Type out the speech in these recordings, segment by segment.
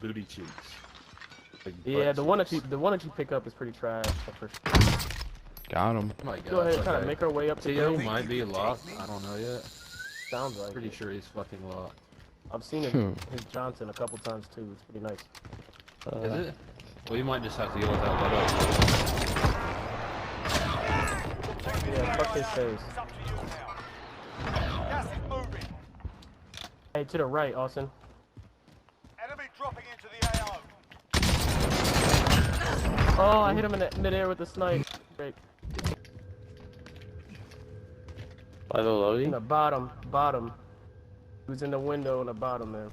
booty cheeks. Like Yeah, butt the one cheeks. that you pick up is pretty trash. Got him. Oh my god. Go ahead, try to okay. make our way up to Theo green. might be locked. I don't know yet. Sounds like Pretty it. sure he's fucking locked. I've seen his Johnson a couple times too. It's pretty nice. Is it? Well, you might just have to go with that let up. Yeah, fuck his face. It's up to you now. Gas is moving. Hey, to the right, Austin. Enemy dropping into the AO. Oh, I hit him in the midair with the snipe. Great. By the In loading? the bottom. He was in the window in the bottom there.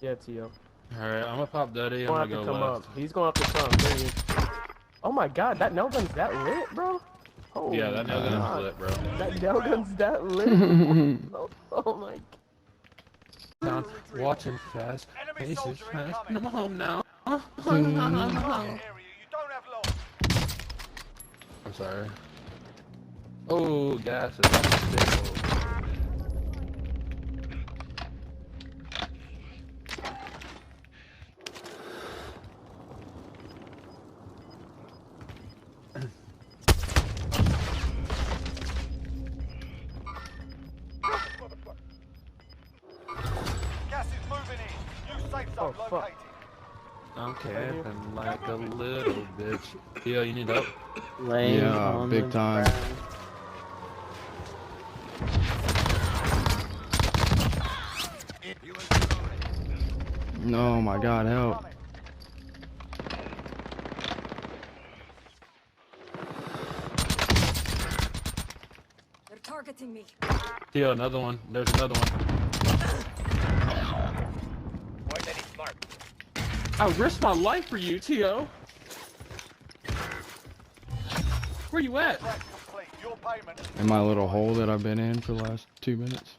Yeah, Tio. Alright, I'm gonna pop Daddy. He's I'm gonna gonna have go to come left. up. He's gonna have to come. There he is. Oh my god, that nail gun's that lit, bro? Holy Yeah, that nail gun's God. lit, bro. That nail gun's that lit? Oh my god. Watching fast. Enemy Faces soldier fast. incoming. I'm home now. Area, you don't have long. I'm sorry. Oh, gas is on the table. Gas is moving in. New safe zone Oh, fuck. located. I'm camping like a little bitch. Theo, you need help? Laying Yeah, on big the time. ground. No, my God, help. Coming. They're targeting me. Theo, another one. There's another one. I risked my life for you, Theo. Where you at? Contract complete. Your payment. In my little hole that I've been in for the last 2 minutes.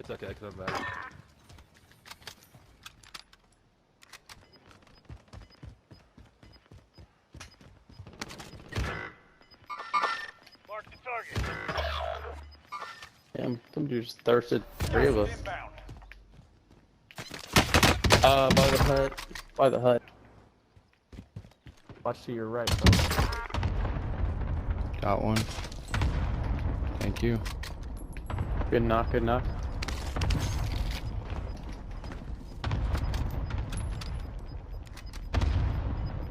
It's okay, cause I'm back. Mark the target. Damn, some dude just thirsted three of us. Inbound. By the hut. By the hut. Watch to your right, bro. Got one. Thank you. Good knock, good knock.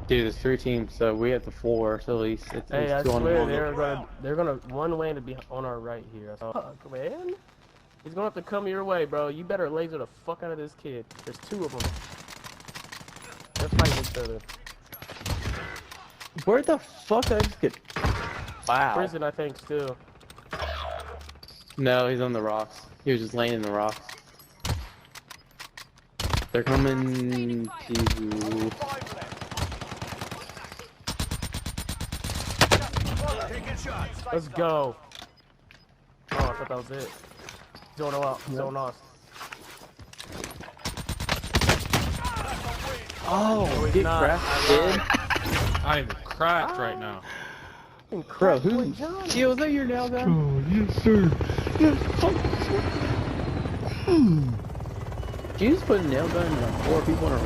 Dude, there's 3 teams, so we have the 4, so at least it's Hey, I 2 on swear 1. they're gonna one lane to be on our right here. Fuck, man. He's gonna have to come your way, bro. You better laser the fuck out of this kid. There's 2 of them. They're fighting each other. Where the fuck did I just get? Wow. Prison, I think, still. No, he's on the rocks. He was just laying in the rocks. They're coming to... 5 left. Taking shots. Let's go. Oh, I thought that was it. Zone out. Zone off. Oh, get not. cracked, dude. I am cracked right now. Bro, who? Gio, is that your nail gun? Oh, yes, sir. Yes, fuck. Did you just put a nail gun on 4 people in a row?